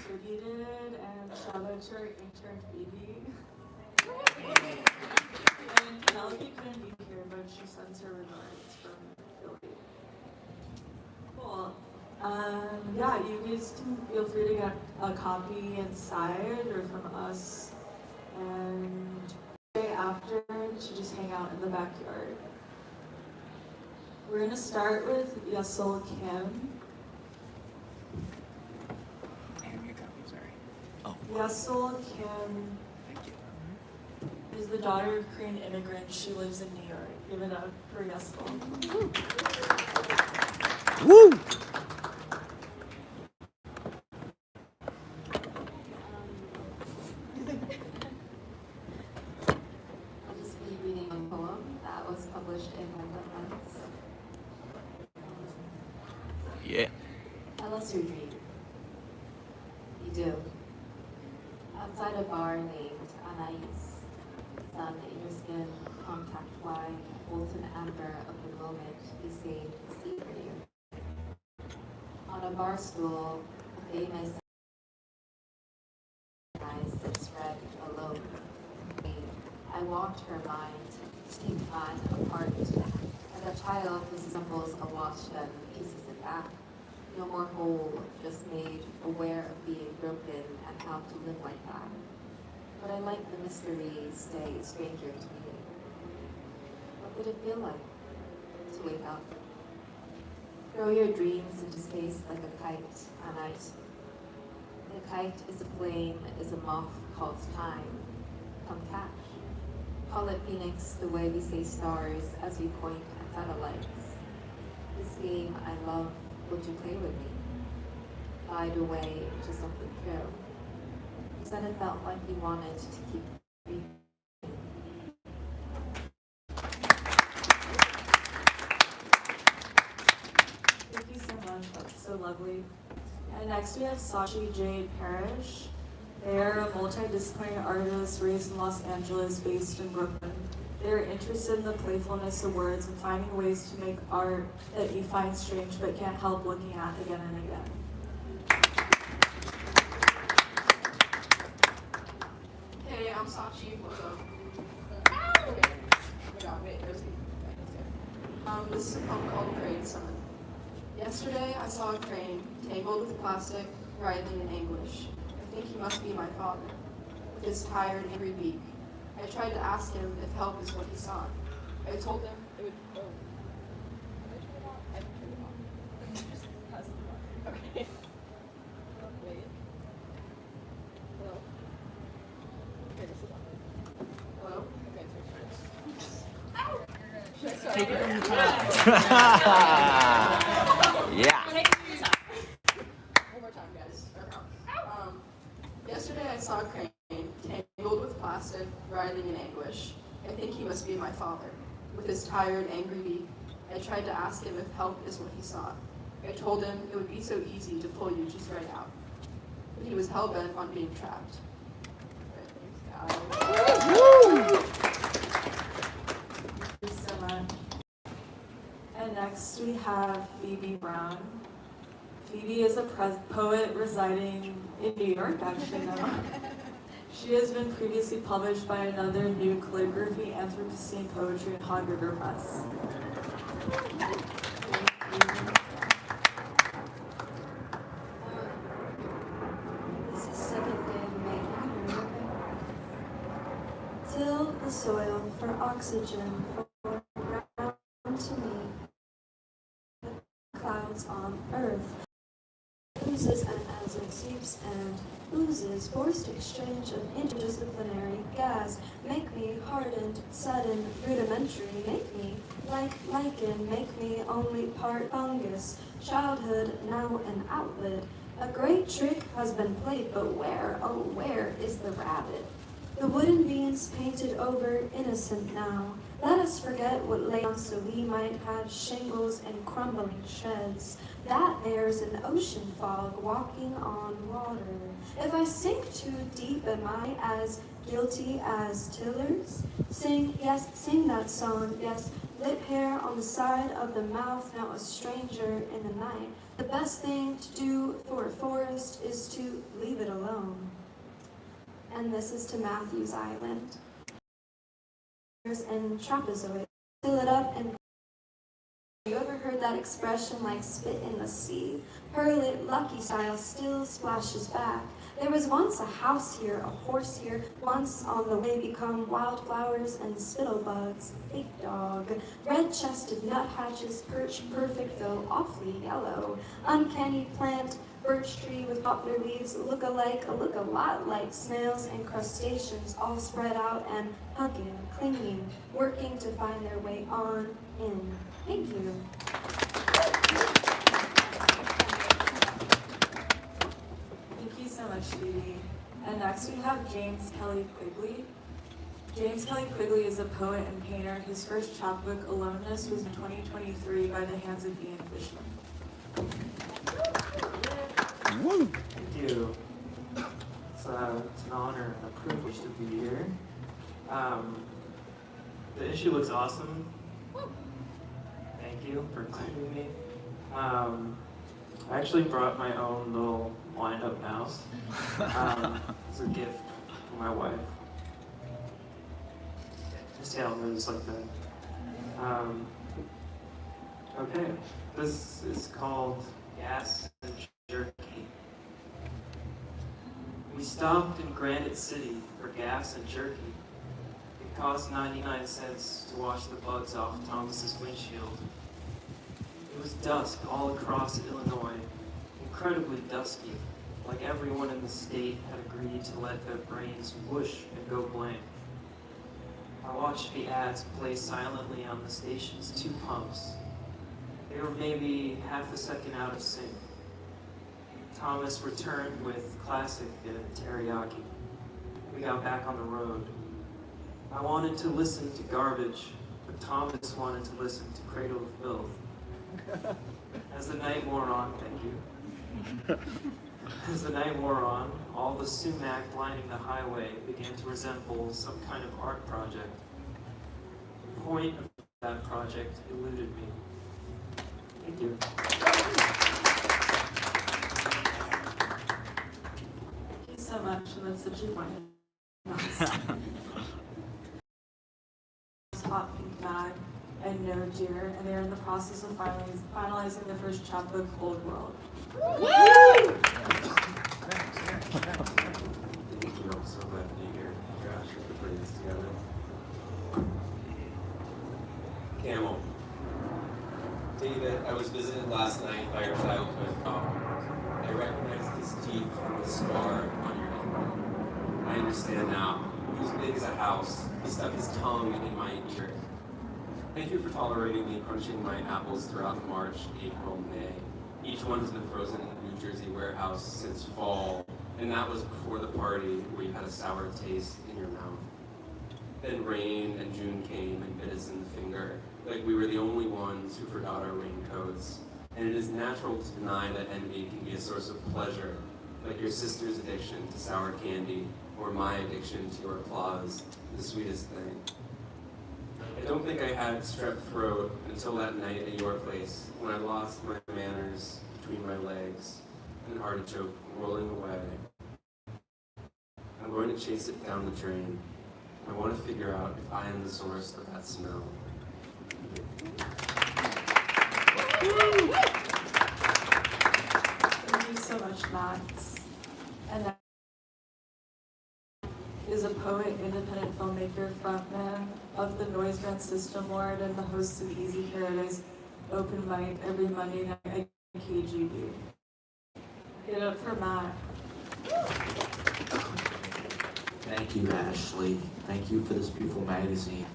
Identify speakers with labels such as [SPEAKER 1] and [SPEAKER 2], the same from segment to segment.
[SPEAKER 1] contributed, and shout out to our intern Phoebe. And Penelope couldn't be here, but she sends her regards from Philly. Cool. Yeah, you guys can feel free to get a copy inside or from us. And day after, to just hang out in the backyard. We're gonna start with Yesol Kim. Yesol Kim is the daughter of Korean immigrants. She lives in New York. Give it up for Yesol.
[SPEAKER 2] Woo!
[SPEAKER 3] I'll just be reading a poem that was published in Miranda.
[SPEAKER 2] Yeah.
[SPEAKER 3] Tell us your dream. You do. Outside a bar named Anais, sun in your skin, contact wine, molten amber of the moment you saved the sea for you. On a bar stool, a famous eyes sits red alone. I walked her mind, take man apart, and a child resembles a watch that pieces it back. No more whole, just made aware of being broken and how to live like that. But I like the mystery, stay stranger to me. What would it feel like to wake up? Throw your dreams into space like a kite, a night. The kite is a flame, is a moth called time. Come catch. Call it Phoenix the way we say stars as we point at satellites. This game I love. Would you play with me? Glide away to something true. You said it felt like you wanted to keep breathing.
[SPEAKER 1] Thank you so much. That's so lovely. And next we have Sachi Jade Parrish. They are a multidisciplinary artist raised in Los Angeles, based in Brooklyn. They are interested in the playfulness of words and finding ways to make art that you find strange but can't help looking at again and again.
[SPEAKER 4] Hey, I'm Sachi. What's up? This is a poem called Crane Sun. Yesterday I saw a crane tangled with plastic, writhing in anguish. I think he must be my father, with his tired, angry beak. I tried to ask him if help is what he sought. I told him it would. Oh. Have I turned it off? I haven't turned it off. Just press the button. Okay. Wait. Hello? Okay, this is on. Hello? Okay, so ow! Should I start?
[SPEAKER 2] Take it from the top. Yeah.
[SPEAKER 4] One more time, guys. Yesterday I saw a crane tangled with plastic, writhing in anguish. I think he must be my father. With his tired, angry beak, I tried to ask him if help is what he sought. I told him it would be so easy to pull you just right out. But he was hell-bent on being trapped.
[SPEAKER 1] Thank you so much. And next we have Phoebe Brown. Phoebe is a poet residing in New York, actually now. She has been previously published by another new calligraphy, Anthropocene Poetry, and Hog River Press.
[SPEAKER 3] This is second day of May. Till the soil for oxygen, for ground to me, clouds on earth. Oozes and as it sweeps and oozes, forced exchange of interdisciplinary gas, make me hardened, sudden, rudimentary, make me like lichen, make me only part fungus, childhood now an outlet. A great trick has been played, but where, oh where is the rabbit? The wooden beams painted over, innocent now. Let us forget what lay on so we might have shingles and crumbling sheds. That there's an ocean fog walking on water. If I sink too deep, am I as guilty as tillers? Sing, yes, sing that song, yes. Lip hair on the side of the mouth, now a stranger in the night. The best thing to do for a forest is to leave it and this is to Matthews Island. And trapezoid. Fill it up and you ever heard that expression like spit in the sea? Hurl it lucky style still splashes back. There was once a house here, a horse here, once on the way become wildflowers and spittlebugs. Big dog, red-chested nuthatches perched perfect though awfully yellow. Uncanny plant, birch tree with poplar leaves look a lot like snails and crustaceans all spread out and hugging, clinging, working to find their way on in. Thank you.
[SPEAKER 1] Thank you so much, Phoebe. And next we have James Kelly Quigley. James Kelly Quigley is a poet and painter. His first chapbook, Aloneness, was in 2023 by the hands of Ian Fishman.
[SPEAKER 2] Woo.
[SPEAKER 5] Thank you. It's an honor and a privilege to be here. The issue looks awesome. Thank you for including me. I actually brought my own little wind-up mouse. It's a gift for my wife. Just how it moves like that. Okay, this is called Gas and Jerky. We stopped in Granite City for gas and jerky. It cost 99 cents to wash the bugs off Thomas's windshield. It was dusk all across Illinois, incredibly dusky, like everyone in the state had agreed to let their brains whoosh and go blank. I watched the ads play silently on the station's two pumps. They were maybe half a second out of sync. Thomas returned with classic teriyaki. We got back on the road. I wanted to listen to garbage, but Thomas wanted to listen to Cradle of Filth. As the night wore on, thank you. As the night wore on, all the sumac lining the highway began to resemble some kind of art project. The point of that project eluded me. Thank you.
[SPEAKER 1] Thank you so much, and that's such a nice. Hot pink bag and no deer, and they're in the process of finalizing the first chapbook, Old World.
[SPEAKER 6] Thank you. I'm so glad to be here. Josh, for putting this together. Camel. David, I was visited last night by your childhood dog. I recognized his teeth from the scar on your ankle. I understand now. He was big as a house. He stuck his tongue in my ear. Thank you for tolerating me crunching my apples throughout March, April, May. Each one has been frozen in the New Jersey warehouse since fall, and that was before the party where you had a sour taste in your mouth. Then rain and June came and bit us in the finger, like we were the only ones who forgot our raincoats. And it is natural to deny that envy can be a source of pleasure, like your sister's addiction to sour candy, or my addiction to your applause, the sweetest thing. I don't think I had strep throat until that night at your place, when I lost my manners between my legs, an artichoke rolling away. I'm going to chase it down the drain. I want to figure out if I am the source of that smell.
[SPEAKER 1] Thank you so much, Max. And that is a poet, independent filmmaker, frontman of the Noise Band System Lord, and the host of Easy Paradise open mic every Monday night at KGB. Get up for Matt.
[SPEAKER 7] Thank you, Ashley. Thank you for this beautiful magazine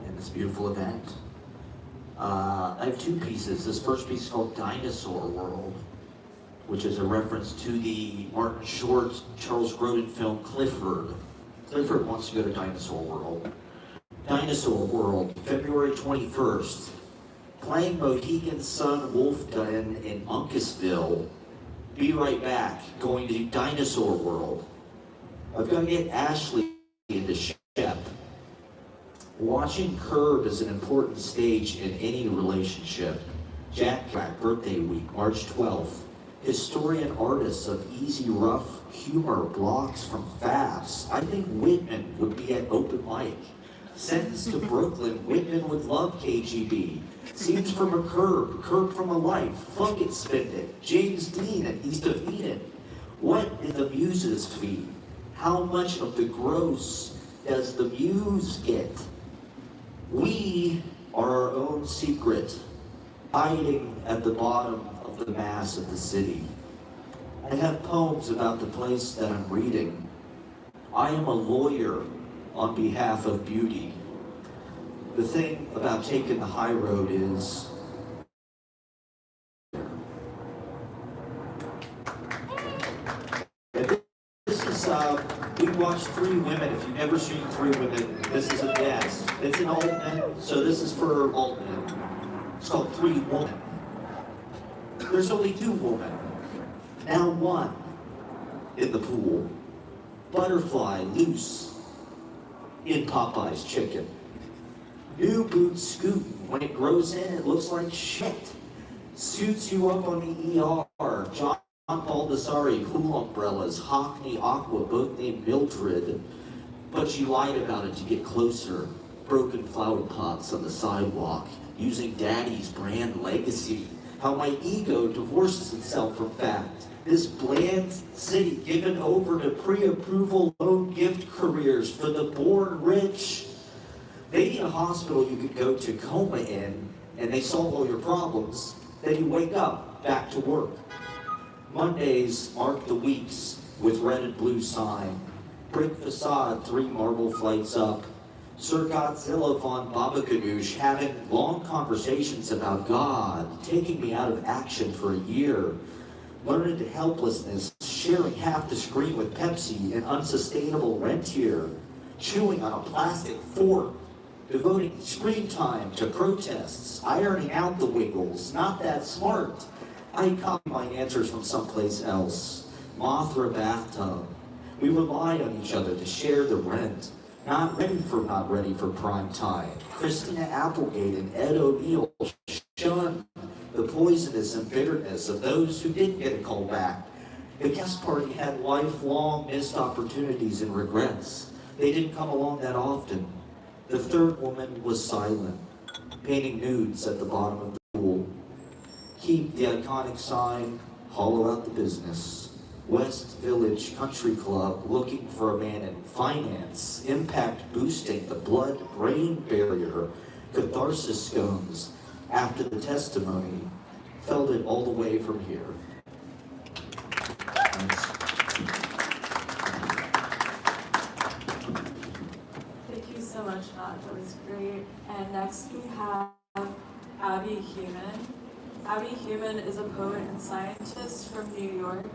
[SPEAKER 7] and this beautiful event. I have two pieces. This first piece is called Dinosaur World, which is a reference to the Martin Short, Charles Grodin film Clifford. Clifford wants to go to Dinosaur World. Dinosaur World, February 21st. Playing Mohegan Sun Wolf Den in Uncasville. Be right back. Going to Dinosaur World. I've got to get Ashley into Shep. Watching Curb is an important stage in any relationship. Jack Black, birthday week, March 12th. historian artists of easy, rough humor blocks from faffs. I think Whitman would be at open mic. Sentenced to Brooklyn, Whitman would love KGB. Scenes from a curb from a life, fuck it, spend it. James Dean at East of Eden. What did the muses feed? How much of the gross does the muse get? We are our own secret, hiding at the bottom of the mass of the city. I have poems about the place that I'm reading. I am a lawyer on behalf of beauty. The thing about taking the high road is we watched Three Women. If you've never seen Three Women, this is a yes. It's an Altman, so this is for Altman. It's called Three Women. There's only two women. Now one in the pool. Butterfly loose in Popeye's chicken. New boots scooting. When it grows in, it looks like shit. Suits you up on the ER. John Baldessari, pool umbrellas, Hockney Aqua, both named Mildred. But she lied about it to get closer. Broken flower pots on the sidewalk. Using daddy's brand legacy. How my ego divorces itself from fact. This bland city given over to pre-approval loan gift careers for the born rich. They need a hospital you could go to coma in, and they solve all your problems. Then you wake up, back to work. Mondays mark the weeks with red and blue sign. Brick facade, 3 marble flights up. Sir Godzilla von Baba Ganoush having long conversations about God, taking me out of action for a year. Learned to helplessness, sharing half the screen with Pepsi, an unsustainable rentier. Chewing on a plastic fork. Devoting screen time to protests, ironing out the wiggles, not that smart. I copy my answers from someplace else. Mothra bathtub. We rely on each other to share the rent. Not ready for prime time. Christina Applegate and Ed O'Neill shun the poisonous and bitterness of those who didn't get a call back. The guest party had lifelong missed opportunities and regrets. They didn't come along that often. The third woman was silent, painting nudes at the bottom of the pool. Keep the iconic sign, hollow out the business. West Village Country Club, looking for a man in finance. Impact boosting the blood-brain barrier. Catharsis scones after the testimony. Felt it all the way from here. Thanks.
[SPEAKER 1] So much, Matt. That was great. And next we have Abby Human. Abby Human is a poet and scientist from New York.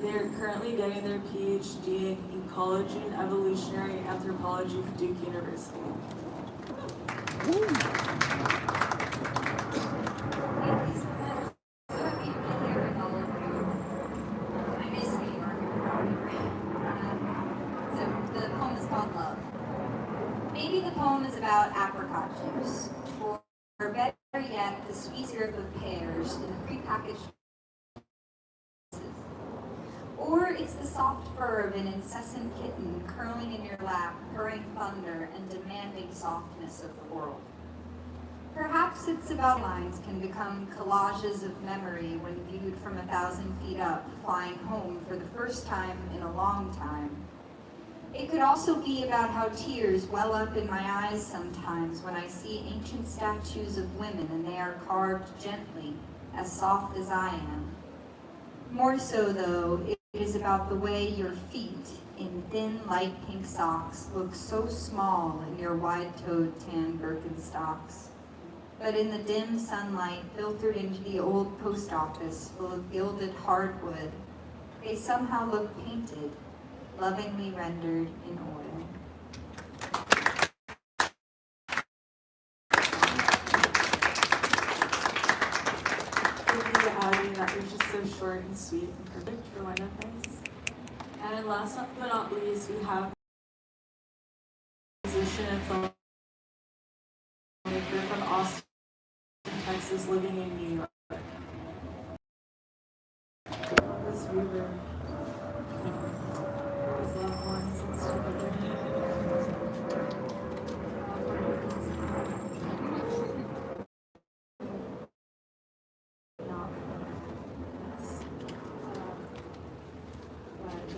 [SPEAKER 1] They're currently getting their PhD in ecology and evolutionary anthropology from Duke University.
[SPEAKER 8] Maybe the poem is about apricot juice, or better yet, the sweet syrup of pears in prepackaged pieces. Or it's the soft fur of an incessant kitten curling in your lap, purring thunder and demanding softness of the world. Perhaps it's about lines can become collages of memory when viewed from 1,000 feet up, flying home for the first time in a long time. It could also be about how tears well up in my eyes sometimes when I see ancient statues of women and they are carved gently, as soft as I am. More so, though, it is about the way your feet, in thin, light pink socks, look so small in your wide-toed tan Birkenstocks. But in the dim sunlight filtered into the old post office full of gilded hardwood, they somehow look painted, lovingly rendered in oil.
[SPEAKER 1] Thank you to Abby. That was just so short and sweet and perfect for one of us. And last but not least, we have musician and filmmaker from Austin, Texas, living in New York.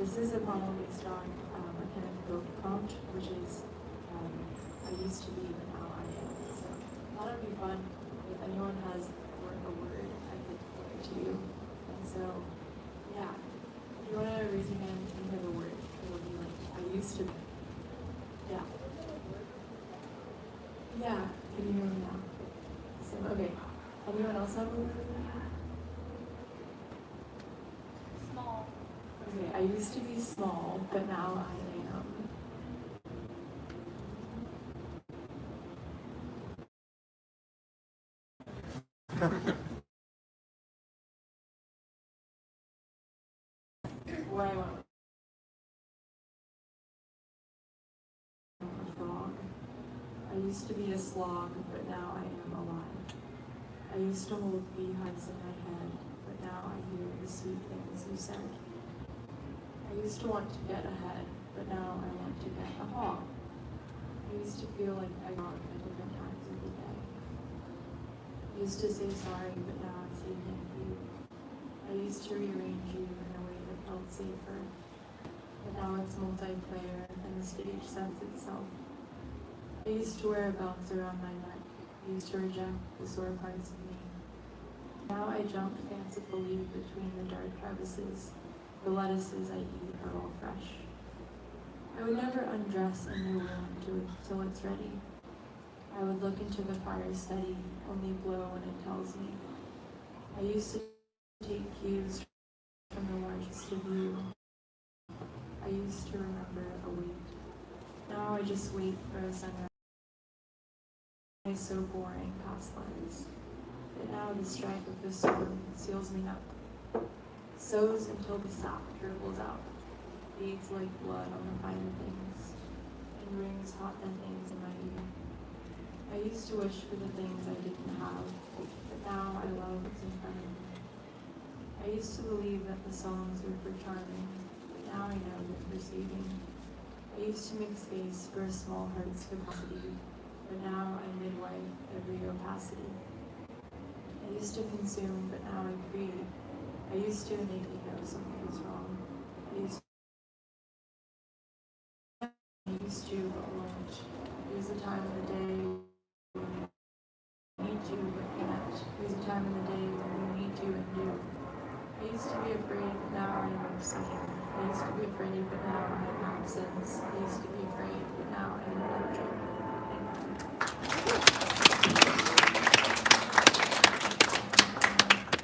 [SPEAKER 1] this is a poem based on a kind of book prompt, which is I used to be, but now I am. So I thought it'd be fun if anyone has a word I could put it to you. And so, yeah, if you want to raise your hand and have a word, it would be like, I used to be. Yeah. Yeah, can you hear me now? So, okay. Anyone else have a word?
[SPEAKER 8] Small.
[SPEAKER 1] Okay, I used to be small, but now I am. Where I went with a frog. I used to be a slog, but now I am alive. I used to hold beehives in my head, but now I hear the sweet things you said. I used to want to get ahead, but now I want to get a hog. I used to feel like I got at different times of the day. I used to say sorry, but now I say thank you. I used to rearrange you in a way that felt safer, but now it's multiplayer and the stage sets itself. I used to wear belts around my neck. I used to reject the sore parts of me. Now I jump fancifully between the dark crevices. The lettuces I eat are all fresh. I would never undress a new wound till it's ready. I would look into the fire steady, only blow when it tells me. I used to take cues from the largest of you. I used to remember a wait. Now I just wait for a sunrise. It's so boring, past lives. But now the stripe of the sword seals me up. Sows until the sap dribbles out. Beads like blood on the finer things. And rings hot endings in my ear. I used to wish for the things I didn't have, but now I love what's in front of me. I used to believe that the songs were for charming, but now I know they're for saving. I used to make space for a small heart's capacity, but now I midwife every opacity. I used to consume, but now I create. I used to innately know something was wrong. I used to, but won't. There's a time in the day when you need to, but can't. There's a time in the day when you need to and do. I used to be afraid, but now I am seeking. I used to be afraid, but now I am absence. I used to be afraid, but now I am legend.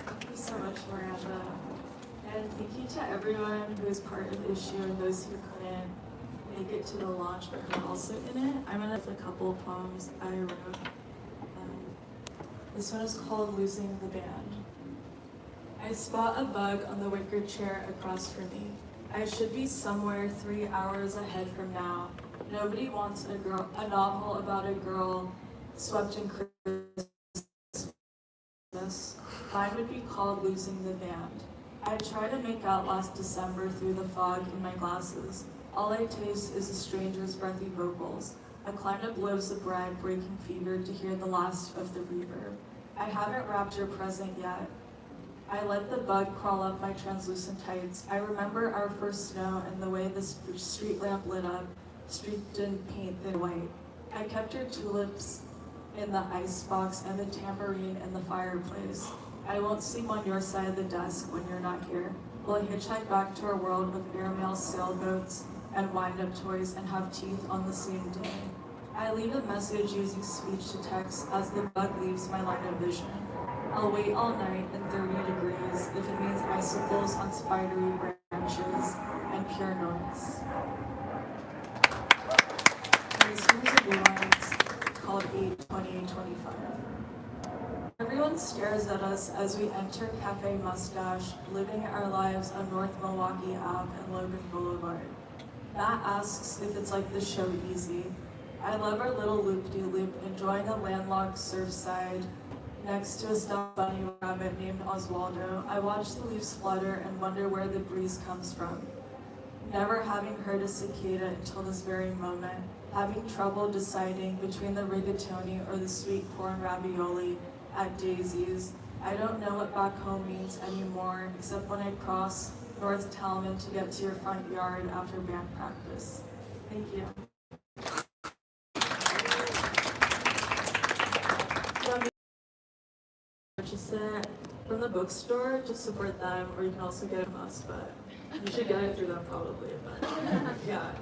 [SPEAKER 1] Thank you so much, Miranda. And thank you to everyone who was part of the issue and those who couldn't make it to the launch but who are also in it. I'm gonna have a couple of poems I wrote. This one is called Losing the Band. I spot a bug on the wicker chair across from me. I should be somewhere 3 hours ahead from now. Nobody wants a novel about a girl swept in Christmas. Mine would be called Losing the Band. I tried to make out last December through the fog in my glasses. All I taste is a stranger's breathy vocals. I climbed up loaves of bread, breaking fever to hear the last of the reverb. I haven't wrapped your present yet. I let the bug crawl up my translucent tights. I remember our first snow and the way the street lamp lit up, streaked in paint thin white. I kept your tulips in the icebox and the tambourine in the fireplace. I won't sleep on your side of the desk when you're not here. We'll hitchhike back to our world of airmail sailboats and wind-up toys and have teeth on the same day. I leave a message using speech to text as the bug leaves my line of vision. I'll wait all night in 30 degrees if it means icicles on spidery branches and pure noise. And this one's a new one. It's called 8/28/25. Everyone stares at us as we enter Cafe Mustache, living our lives on North Milwaukee Ave and Logan Boulevard. Matt asks if it's like the show Easy. I love our little loop-de-loop, enjoying a landlocked surfside next to a stuffed bunny rabbit named Oswaldo. I watch the leaves flutter and wonder where the breeze comes from. Never having heard a cicada until this very moment, having trouble deciding between the rigatoni or the sweet corn ravioli at Daisy's. I don't know what back home means anymore, except when I cross North Talman to get to your front yard after band practice. Thank you. Purchase it from the bookstore to support them, or you can also get it from us, but you should get it through them probably. But yeah,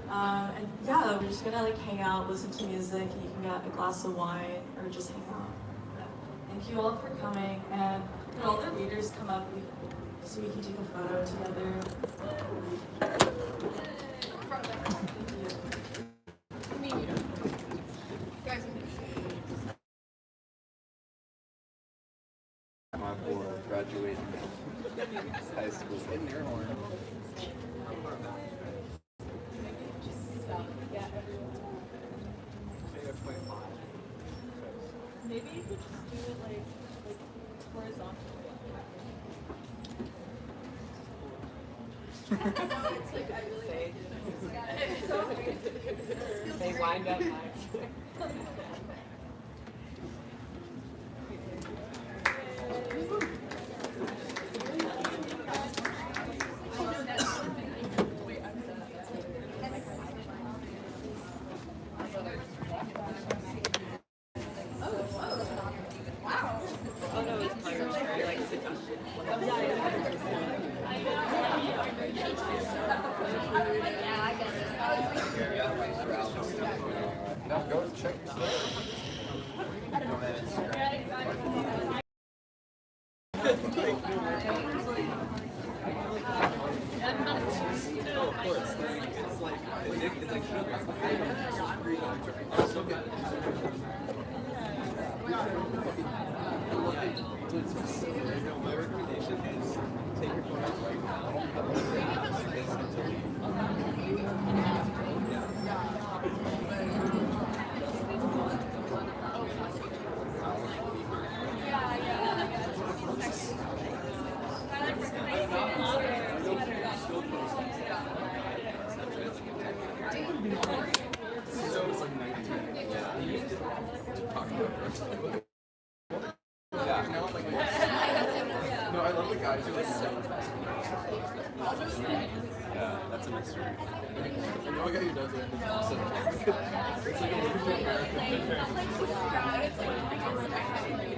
[SPEAKER 1] and yeah, we're just gonna like hang out, listen to music, and you can get a glass of wine or just hang out. Thank you all for coming, and can all the readers come up so we can take a photo together.
[SPEAKER 9] For graduating high school.
[SPEAKER 1] Maybe you could just do it like horizontal. It's like I really
[SPEAKER 10] They wind up
[SPEAKER 9] Now go check your stuff.
[SPEAKER 6] Of course. It's like sugar. My recommendation is take your photos right No, I love the guys who like so fast. Yeah, that's a mystery. I know a guy who does it. It's awesome. It's like a little bit American.